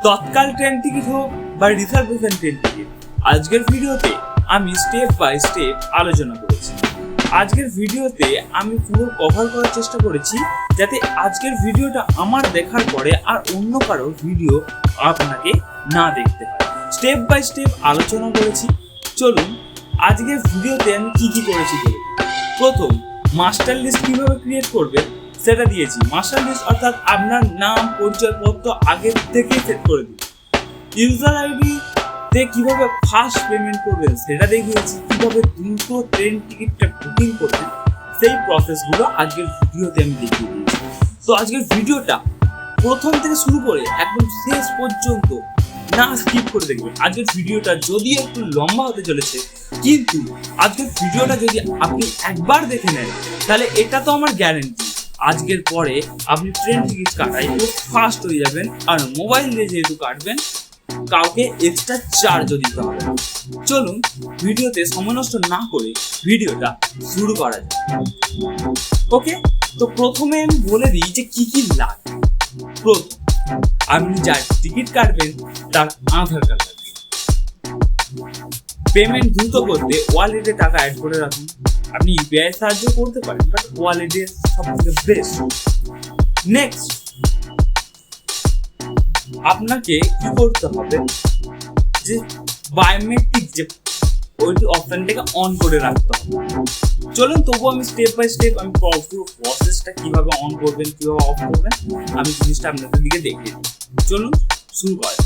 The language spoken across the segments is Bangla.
তৎকাল ট্রেন টিকিট হোক বা রিজার্ভেশন ট্রেন টিকিট, আজকের ভিডিওতে আমি স্টেপ বাই স্টেপ আলোচনা করেছি। আজকের ভিডিওতে আমি পুরো কভার করার চেষ্টা করেছি যাতে আজকের ভিডিওটা আমার দেখার পরে আর অন্য কারো ভিডিও আপনাকে না দেখতে হয়। স্টেপ বাই স্টেপ আলোচনা করেছি। চলুন আজকের ভিডিওতে আমি কি করেছি বলুন। প্রথম, মাস্টার লিস্ট কিভাবে ক্রিয়েট করবেন সেটা দিয়েছি। মাস্টার লিস্ট অর্থাৎ আপনার নাম, পরিচয়পত্র আগের থেকে সেট করে দিন। ইউজার আইডি তে কিভাবে ফার্স্ট পেমেন্ট করবেন সেটা দেখিয়েছি। কিভাবে দ্রুত ট্রেন টিকিটটা বুকিং করবেন সেই প্রসেসগুলো আজকের ভিডিওতে আমি দেখিয়ে দিয়েছি। তো আজকের ভিডিওটা প্রথম থেকে শুরু করে একদম শেষ পর্যন্ত না স্কিপ করে দেখবেন। আজকের ভিডিওটা যদিও একটু লম্বা হতে চলেছে, কিন্তু আজকের ভিডিওটা যদি আপনি একবার দেখে নেন তাহলে এটা তো আমার গ্যারেন্টি আজকের পরে আপনি ট্রেন টিকিট কাটাই খুব ফাস্ট হয়ে যাবেন। আর মোবাইল দিয়ে যেহেতু কাটবেন, কাউকে এক্সট্রা চার্জও দিতে হবে। চলুন ভিডিওতে সময় নষ্ট না করে ভিডিওটা শুরু করা যায়। ওকে, তো প্রথমে আমি বলে দিই যে কি লাগে। প্রথম, আপনি যার টিকিট কাটবেন তার আধার কার্ড লাগবে। পেমেন্ট দ্রুত করতে ওয়ালেটে টাকা অ্যাড করে রাখুন। আপনি ইউপিআই সাহায্য করতে পারেন, বাট ওয়ালেটে সবথেকে বেস্ট। নেক্সট, আপনাকে কি করতে হবে যে বায়োমেট্রিক যে ওইটি অপশনটাকে অন করে রাখতে হবে। চলুন তবু আমি স্টেপ বাই স্টেপ আমি পুরো প্রসেসটা কিভাবে অন করবেন, কিভাবে অফ করবেন আমি জিনিসটা আপনাদের দিকে দেখিয়ে দিই। চলুন শুরু করা।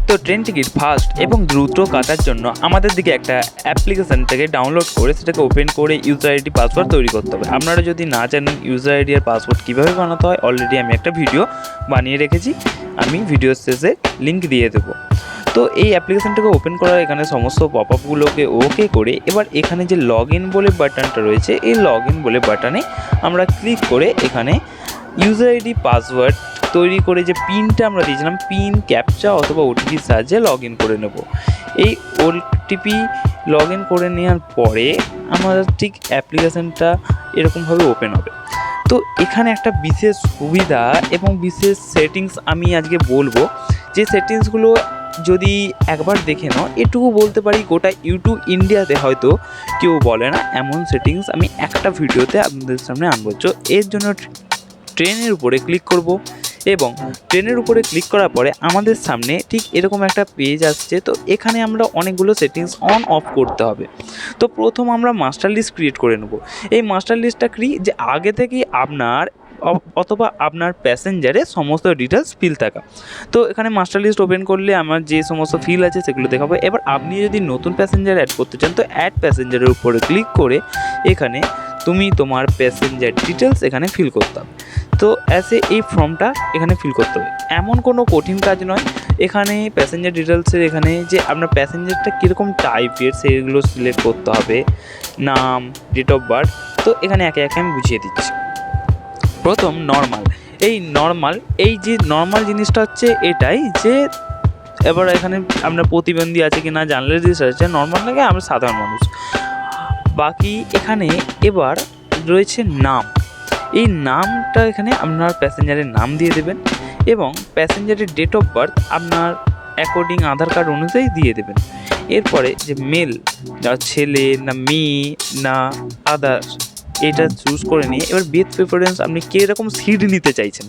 তো ট্রেন টিকিট ফাস্ট এবং দ্রুত কাটার জন্য আমাদের দিকে একটা অ্যাপ্লিকেশন থেকে ডাউনলোড করে সেটাকে ওপেন করে ইউজার আইডি পাসওয়ার্ড তৈরি করতে হবে। আপনারা যদি না জানেন ইউজার আইডি আর পাসওয়ার্ড কীভাবে বানাতে হয়, অলরেডি আমি একটা ভিডিও বানিয়ে রেখেছি, আমি ভিডিওর শেষে লিঙ্ক দিয়ে দেবো। তো এই অ্যাপ্লিকেশনটাকে ওপেন করার এখানে সমস্ত পপ আপগুলোকে ওকে করে এবার এখানে যে লগ ইন বলে বাটনটা রয়েছে, এই লগ ইন বলে বাটনে আমরা ক্লিক করে এখানে ইউজার আইডি পাসওয়ার্ড তৈরি করে যে পিনটা আমরা দিয়েছিলাম, পিন, ক্যাপচা অথবা ওটিপির সাহায্যে লগ ইন করে নেব। এই ওটিপি লগ ইন করে নেওয়ার পরে আমাদের ঠিক অ্যাপ্লিকেশানটা এরকমভাবে ওপেন হবে। তো এখানে একটা বিশেষ সুবিধা এবং বিশেষ সেটিংস আমি আজকে বলবো, যে সেটিংসগুলো যদি একবার দেখে নাও, এটুকু বলতে পারি গোটা ইউটিউব ইন্ডিয়াতে হয়তো কেউ বলে না এমন সেটিংস আমি একটা ভিডিওতে আপনাদের সামনে আনবো। তো এর জন্য ট্রেনের উপরে ক্লিক করব এবং ট্রেনের উপরে ক্লিক করার পরে আমাদের সামনে ঠিক এরকম একটা পেজ আসছে। তো এখানে আমরা অনেকগুলো সেটিংস অন অফ করতে হবে। তো প্রথম আমরা মাস্টার লিস্ট ক্রিয়েট করে নেব। এই মাস্টার লিস্টটা যে আগে থেকেই আপনার অথবা আপনার প্যাসেঞ্জারের সমস্ত ডিটেলস ফিল থাকা। তো এখানে মাস্টার লিস্ট ওপেন করলে আমার যে সমস্ত ফিল আছে সেগুলো দেখাবো। এবার আপনি যদি নতুন প্যাসেঞ্জার অ্যাড করতে চান তো অ্যাড প্যাসেঞ্জারের উপরে ক্লিক করে এখানে তোমার প্যাসেঞ্জার ডিটেলস এখানে ফিল করতে হবে। তো এই ফর্মটা এখানে ফিল করতে হবে। এমন কোনো কঠিন কাজ নয়। এখানে প্যাসেঞ্জার ডিটেলসের এখানে যে আপনার প্যাসেঞ্জারটা কীরকম টাইপের সেগুলো সিলেক্ট করতে হবে, নাম, ডেট অফ বার্থ। তো এখানে একে একে আমি বুঝিয়ে দিচ্ছি। প্রথম নর্মাল। এই যে নর্মাল জিনিসটা হচ্ছে এটাই যে এবার এখানে আপনার প্রতিবন্ধী আছে কি না জানলে আছে, নর্মাল লাগে আমরা সাধারণ মানুষ। বাকি এখানে এবার রয়েছে নাম। এই নামটা এখানে আপনার প্যাসেঞ্জারের নাম দিয়ে দেবেন এবং প্যাসেঞ্জারের ডেট অফ বার্থ আপনার অ্যাকর্ডিং আধার কার্ড অনুযায়ী দিয়ে দেবেন। এরপরে যে মেল, ছেলে না মেয়ে না আদার, এটা চুজ করে নিয়ে এবার বেথ প্রেফারেন্স আপনি কীরকম সিট নিতে চাইছেন।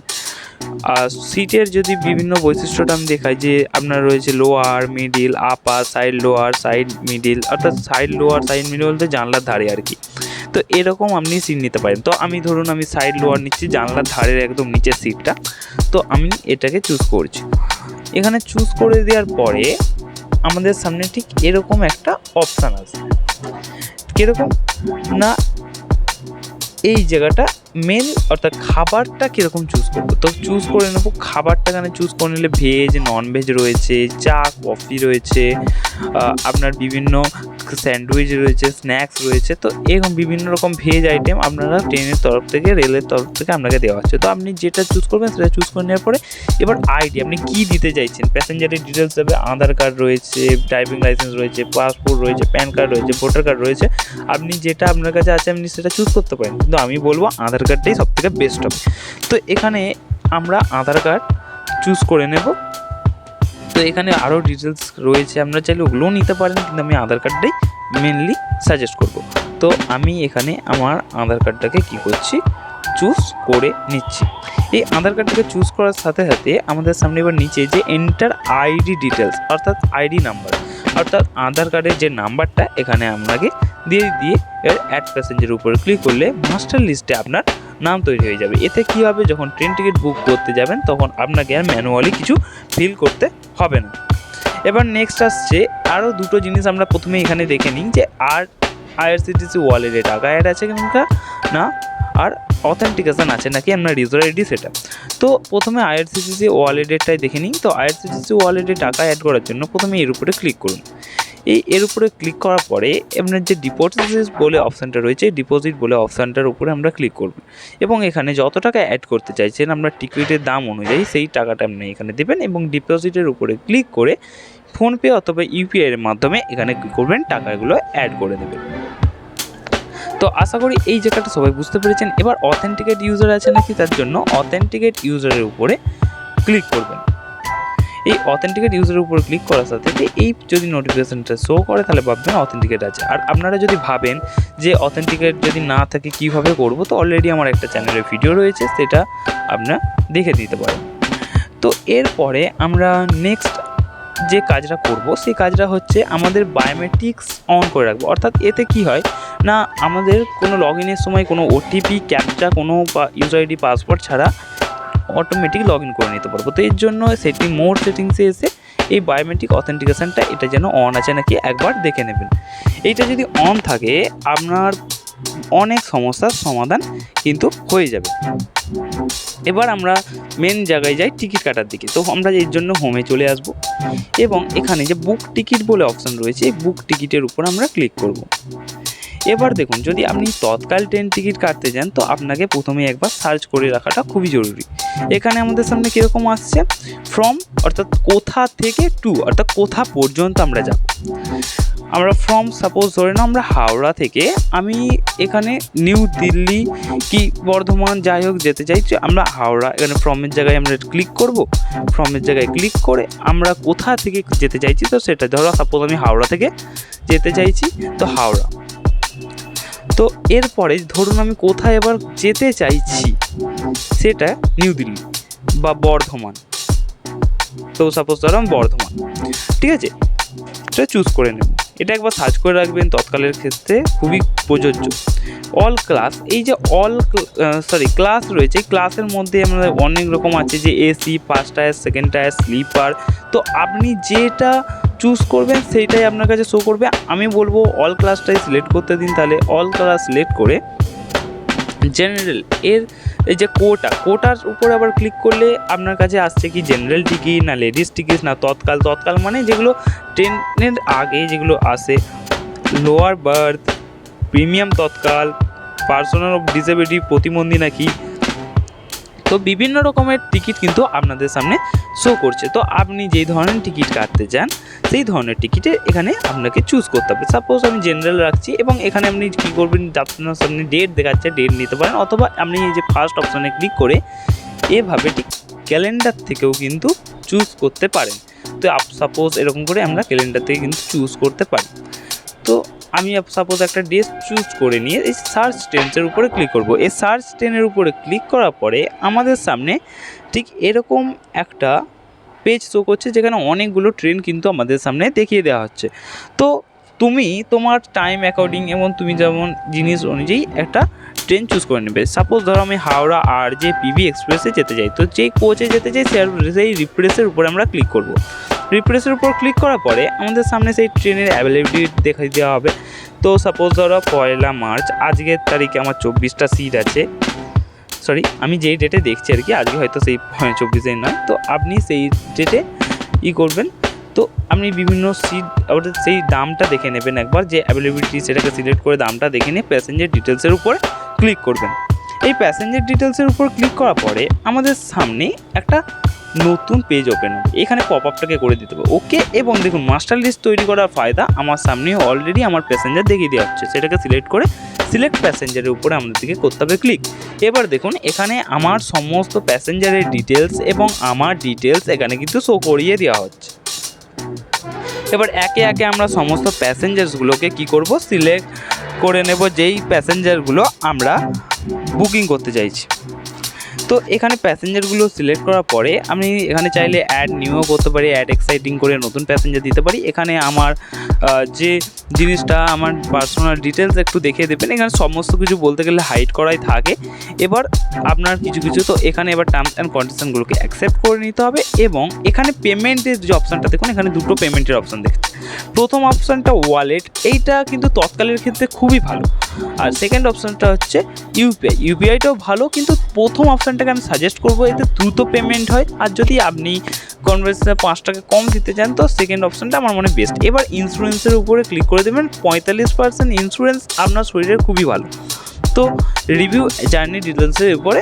সিটের যদি বিভিন্ন বৈশিষ্ট্যটা আমি দেখাই, যে আপনার রয়েছে লোয়ার, মিডিল, আপার, সাইড লোয়ার, সাইড মিডিল, অর্থাৎ সাইড লোয়ার, সাইড মিডিল বলতে জানলার ধারে আর কি। তো এরকম আপনি সিট নিতে পারেন। তো আমি ধরুন আমি সাইড লোয়ার নিচ্ছি, জানলার ধারের একদম নিচের সিটটা। তো আমি এটাকে চুজ করছি। এখানে চুজ করে দেওয়ার পরে আমাদের সামনে ঠিক এরকম একটা অপশান আসবে। কীরকম না, এই জায়গাটা মেল অর্থাৎ খাবারটা কীরকম চুজ করবো। তো চুজ করে নেবো খাবারটা। এখানে চুজ করে নিলে ভেজ, নন ভেজ রয়েছে, চা, কফি রয়েছে, আপনার বিভিন্ন স্যান্ডউইচ রয়েছে, স্ন্যাক্স রয়েছে। তো এরকম বিভিন্ন রকম ভেজ আইটেম আপনারা ট্রেনের তরফ থেকে, রেলের তরফ থেকে আপনাকে দেওয়া হচ্ছে। তো আপনি যেটা চুজ করবেন সেটা চুজ করে নেওয়ার পরে এবার আইডি আপনি কী দিতে চাইছেন। প্যাসেঞ্জারের ডিটেলস হবে, আধার কার্ড রয়েছে, ড্রাইভিং লাইসেন্স রয়েছে, পাসপোর্ট রয়েছে, প্যান কার্ড রয়েছে, ভোটার কার্ড রয়েছে। আপনি যেটা আপনার কাছে আছে আপনি সেটা চুজ করতে পারেন, কিন্তু আমি বলবো আধার কার্ডটাই সবথেকে বেস্ট হবে। তো এখানে আমরা আধার কার্ড চুজ করে নেব। এখানে আরও ডিটেলস রয়েছে, আপনারা চাইলে ওগুলোও নিতে পারেন, কিন্তু আমি আধার কার্ডটাই মেনলি সাজেস্ট করব। তো আমি এখানে আমার আধার কার্ডটাকে কী করছি, চুজ করে নিচ্ছি। এই আধার কার্ডটাকে চুজ করার সাথে সাথে আমাদের সামনে এবার নিচে যে এন্টার আইডি ডিটেলস অর্থাৎ আইডি নাম্বার অর্থাৎ আধার কার্ডের যে নাম্বারটা এখানে আপনাকে দিয়ে এবার অ্যাড প্যাসেঞ্জের উপরে ক্লিক করলে মাস্টার লিস্টে আপনার নাম তৈরি হয়ে যাবে। এতে কী হবে, যখন ট্রেন টিকিট বুক করতে যাবেন তখন আপনাকে আর ম্যানুয়ালি কিছু ফিল করতে হবে না। এবার নেক্সট আসছে আরও দুটো জিনিস আমরা প্রথমে এখানে দেখে নিই যে আইআরসিটিসি ওয়ালেটে টাকা অ্যাড আছে কিনা না, আর অথেন্টিকেশান আছে নাকি আপনার ইউজার আইডি সেটা। তো প্রথমে আইআরসিটিসি ওয়ালেটেরটাই দেখে নিই। তো আইআরসিটিসি ওয়ালেটে টাকা অ্যাড করার জন্য প্রথমে এর উপরে ক্লিক করুন। এর উপরে ক্লিক করার পরে আপনার যে ডিপোজিট বলে অপশানটা রয়েছে, ডিপোজিট বলে অপশানটার উপরে আমরা ক্লিক করব এবং এখানে যত টাকা অ্যাড করতে চাইছেন আমরা টিকিটের দাম অনুযায়ী সেই টাকাটা আপনি এখানে দেবেন এবং ডিপোজিটের উপরে ক্লিক করে ফোনপে অথবা ইউপিআইয়ের মাধ্যমে এখানে কী করবেন, টাকাগুলো অ্যাড করে দেবেন। তো আশা করি এই জায়গাটা সবাই বুঝতে পেরেছেন। এবার অথেন্টিকেট ইউজার আছে নাকি তার জন্য অথেন্টিকেট ইউজারের উপরে ক্লিক করবেন। এই অথেন্টিকেট ইউজারের উপরে ক্লিক করার সাথে এই যদি নোটিফিকেশানটা শো করে তাহলে ভাববেন অথেন্টিকেট আছে। আর আপনারা যদি ভাবেন যে অথেন্টিকেট যদি না থাকে কীভাবে করব, তো অলরেডি আমার একটা চ্যানেলের ভিডিও রয়েছে, সেটা আপনারা দেখে দিতে পারেন। তো এরপরে আমরা নেক্সট যে কাজটা করব সেই কাজটা হচ্ছে আমাদের বায়োমেট্রিক্স অন করে রাখবো। অর্থাৎ এতে কি হয় না, আমাদের কোনো লগ ইনের সময় কোনো ওটিপি ক্যাপচা কোনো বা ইউজার আইডি পাসওয়ার্ড ছাড়া অটোমেটিক লগ ইন করে নিতে পারবো। তো এর জন্য মোর সেটিংসে এসে এই বায়োমেট্রিক অথেন্টিকেশানটা এটা যেন অন আছে নাকি একবার দেখে নেবেন। এইটা যদি অন থাকে আপনার অনেক সমস্যার সমাধান কিন্তু হয়ে যাবে। এবার আমরা মেন জায়গায় যাই টিকিট কাটার দিকে। তো আমরা এর জন্য হোমে চলে আসব এবং এখানে যে বুক টিকিট বলে অপশান রয়েছে এই বুক টিকিটের উপর আমরা ক্লিক করব। এবার দেখুন, যদি আপনি তৎকাল ট্রেন টিকিট কাটতে যান তো আপনাকে প্রথমে একবার সার্চ করে রাখাটা খুবই জরুরি। এখানে আমাদের সামনে কীরকম আসছে, ফ্রম অর্থাৎ কোথা থেকে টু অর্থাৎ কোথা পর্যন্ত আমরা যাব। আমরা ফ্রম সাপোজ ধরে নাও আমরা হাওড়া থেকে আমি এখানে নিউ দিল্লি কি বর্ধমান যাই হোক যেতে চাইছি, আমরা হাওড়া এখানে ফ্রমের জায়গায় আমরা ক্লিক করব। ফ্রমের জায়গায় ক্লিক করে আমরা কোথা থেকে যেতে চাইছি তো সেটা ধরো সাপোজ আমি হাওড়া থেকে যেতে চাইছি, তো হাওড়া। তো এরপরে ধরুন আমি কোথায় এবার যেতে চাইছি সেটা নিউ দিল্লি বা বর্ধমান, তো সাপোজ ধরো আমি বর্ধমান, ঠিক আছে, এটা চুজ করে নেব। এটা একবার সার্চ করে রাখবেন, তৎকালের ক্ষেত্রে খুবই প্রযোজ্য। অল ক্লাস, এই যে ক্লাস রয়েছে, এই ক্লাসের মধ্যে আমাদের অনেক রকম আছে যে AC, first tier, second tier, sleeper. তো আপনি যেটা চুজ করবেন সেইটাই আপনার কাছে শো করবে। আমি বলবো অল ক্লাসটাই সিলেক্ট করতে দিন। তাহলে অল ক্লাস সিলেক্ট করে জেনারেল এই যে কোটার উপর আবার ক্লিক করলে আপনার কাছে আসছে কি জেনারেল টিকিট না লেডিস টিকিট না তৎকাল মানে যেগুলো ট্রেনের আগে যেগুলো আসে, lower birth, premium Tatkal, personal of disability, প্রতিবন্ধী নাকি, তো বিভিন্ন রকমের টিকিট কিন্তু আপনাদের সামনে শো করছে। তো আপনি যেই ধরনের টিকিট কাটতে চান সেই ধরনের টিকিটে এখানে আপনাকে চুজ করতে হবে। সাপোজ আমি জেনারেল রাখছি এবং এখানে আপনি কী করবেন, আপনার সামনে ডেট দেখাচ্ছে, ডেট নিতে পারেন, অথবা আপনি এই যে ফার্স্ট অপশানে ক্লিক করে এভাবে ঠিক ক্যালেন্ডার থেকেও কিন্তু চুজ করতে পারেন। তো সাপোজ এরকম করে আমরা ক্যালেন্ডার থেকে কিন্তু চুজ করতে পারি। তো আমি সাপোজ একটা ডেট চুজ করে নিয়ে এই সার্চ ট্রেনের উপরে ক্লিক করব। এই সার্চ ট্রেনের উপরে ক্লিক করার পরে আমাদের সামনে ঠিক এরকম একটা পেজ শো করছে যেখানে অনেকগুলো ট্রেন কিন্তু আমাদের সামনে দেখিয়ে দেওয়া হচ্ছে। তো তুমি তোমার টাইম অ্যাকর্ডিং এবং তুমি যেমন জিনিস অনুযায়ী একটা ট্রেন চুজ করে নেবে। সাপোজ ধরো আমি হাওড়া RJPV এক্সপ্রেসে যেতে চাই, তো যেই কোচে যেতে চাই সেই রিফ্রেশের উপরে আমরা ক্লিক করব। রিফ্রেশের উপর ক্লিক করার পরে আমাদের সামনে সেই ট্রেনের অ্যাভেলেবিলিটি দেখিয়ে দেওয়া হবে। তো সাপোজ ধরো 1 মার্চ, আজকের তারিখে আমার 24টা সিট আছে। আমি যেই ডেটে দেখছি আর কি, আজকে হয়তো সেই 24 নয়, তো আপনি সেই ডেটে করবেন। তো আপনি বিভিন্ন সিট ওটা সেই দামটা দেখে নেবেন একবার, যে অ্যাভেলেবিলিটি সেটাকে সিলেক্ট করে দামটা দেখে নিয়ে প্যাসেঞ্জার ডিটেলসের উপরে ক্লিক করবেন। এই প্যাসেঞ্জার ডিটেলসের উপর ক্লিক করার পরে আমাদের সামনে একটা নতুন পেজ ওপেন হবে। এখানে পপ আপটাকে করে দিতে হবে ওকে। এবং দেখুন মাস্টার লিস্ট তৈরি করার ফায়দা, আমার সামনে অলরেডি আমার প্যাসেঞ্জার দেখিয়ে দেওয়া হচ্ছে, সেটাকে সিলেক্ট করে সিলেক্ট প্যাসেঞ্জারের উপরে আমাদেরকে করতে হবে ক্লিক। এবার দেখুন এখানে আমার সমস্ত প্যাসেঞ্জারের ডিটেলস এবং আমার ডিটেলস এখানে কিন্তু শো করিয়ে দেওয়া হচ্ছে। এবার একে একে আমরা সমস্ত প্যাসেঞ্জার্সগুলোকে কি করব, সিলেক্ট করে নেব যেই প্যাসেঞ্জারগুলো আমরা বুকিং করতে চাইছি। তো এখানে প্যাসেঞ্জারগুলো সিলেক্ট করার পরে আমি এখানে চাইলে অ্যাড নিউও করতে পারি, অ্যাড এক্সাইটিং করে নতুন প্যাসেঞ্জার দিতে পারি। এখানে আমার যে জিনিসটা আমার পার্সোনাল ডিটেলস একটু দেখিয়ে দেবেন। এখানে সমস্ত কিছু বলতে গেলে হাইড করাই থাকে। এবার আপনার কিছু তো এখানে এবার টার্মস অ্যান্ড কন্ডিশনগুলোকে অ্যাকসেপ্ট করে নিতে হবে। এবং এখানে পেমেন্টের যে অপশানটা দেখুন, এখানে দুটো পেমেন্টের অপশান দেখতে, প্রথম অপশানটা ওয়ালেট, এইটা কিন্তু তৎকালের ক্ষেত্রে খুবই ভালো। আর সেকেন্ড অপশানটা হচ্ছে ইউপিআই। ইউপিআইটাও ভালো, কিন্তু প্রথম অপশানটাকে আমি সাজেস্ট করবো, এতে দ্রুত পেমেন্ট হয়। আর যদি আপনি কনভার্সে 5 টাকা কম দিতে চান তো সেকেন্ড অপশানটা আমার মনে বেস্ট। এবার ইন্স্যুরেন্সের উপরে ক্লিক করে দেবেন। 45% ইন্স্যুরেন্স আপনার শরীরের খুবই ভালো। তো রিভিউ জার্নি ডিটেলসের উপরে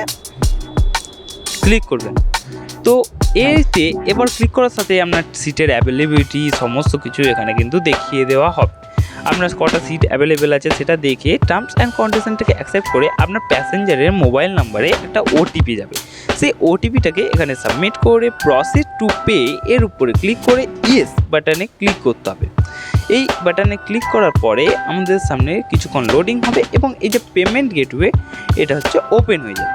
ক্লিক করবেন। তো এতে এবার ক্লিক করার সাথে আপনার সিটের অ্যাভেলেবিলিটি সমস্ত কিছু এখানে কিন্তু দেখিয়ে দেওয়া হবে। আপনার কটা সিট অ্যাভেলেবেল আছে সেটা দেখে টার্মস অ্যান্ড কন্ডিশনটাকে অ্যাকসেপ্ট করে আপনার প্যাসেঞ্জারের মোবাইল নাম্বারে একটা ওটিপি যাবে। সেই ওটিপিটাকে এখানে সাবমিট করে প্রসিড টু পে এর উপরে ক্লিক করে ইয়েস বাটনে ক্লিক করতে হবে। এই বাটনে ক্লিক করার পরে আমাদের সামনে কিছুক্ষণ লোডিং হবে এবং এই যে পেমেন্ট গেটওয়ে এটা হচ্ছে ওপেন হয়ে যাবে।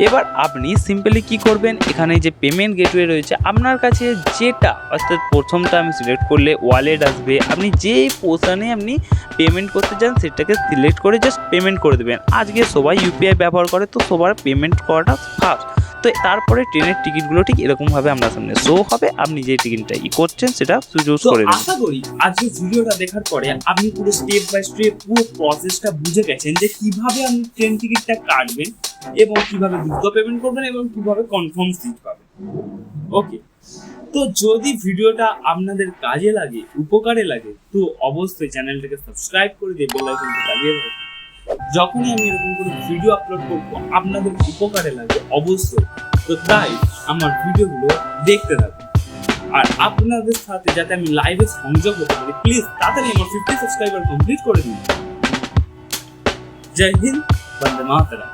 এবার আপনি সিম্পলি কি করবেন, এখানে যে পেমেন্ট গেটওয়ে রয়েছে আপনার কাছে যেটা, অর্থাৎ প্রথমটা আমি সিলেক্ট করলে ওয়ালেট আসবে, আপনি যে পোর্শনে আপনি পেমেন্ট করতে চান সেটাকে সিলেক্ট করে জাস্ট পেমেন্ট করে দেবেন। আজকে সবাই ইউপিআই ব্যবহার করে, তো সবার পেমেন্ট করাটা ফাস্ট। তো তারপরে ট্রেনের টিকিটগুলো ঠিক এরকমভাবে আপনার সামনে শো হবে, আপনি যে টিকিটটা করছেন সেটা চুজ করে নেবেন। আশা করি আজকে ভিডিওটা দেখার পরে আপনি পুরো স্টেপ বাই স্টেপ পুরো প্রসেসটা বুঝে গেছেন যে কিভাবে আপনি ট্রেন টিকিটটা কাটবেন এবং কিভাবে দ্রুত পেমেন্ট করবেন এবং কিভাবে কনফার্ম সিট পাবেন। ওকে, তো যদি ভিডিওটা আপনাদের কাজে লাগে, উপকারে লাগে, তো অবশ্যই চ্যানেলটাকে সাবস্ক্রাইব করে দিয়ে বেল আইকনটা দাবিয়ে রাখবেন। যখনই আমি এরকম করে ভিডিও আপলোড করবো আপনাদের উপকারে লাগে অবশ্যই, তো তাই আমার ভিডিওগুলো দেখতে থাকুন। আর আপনাদের সাথে যাতে আমি লাইভে সংযোগ হতে পারি, প্লিজ তাড়াতাড়ি আমার 50 সাবস্ক্রাইবার কমপ্লিট করে দিন। জয় হিন্দ, বন্দে মাতরম।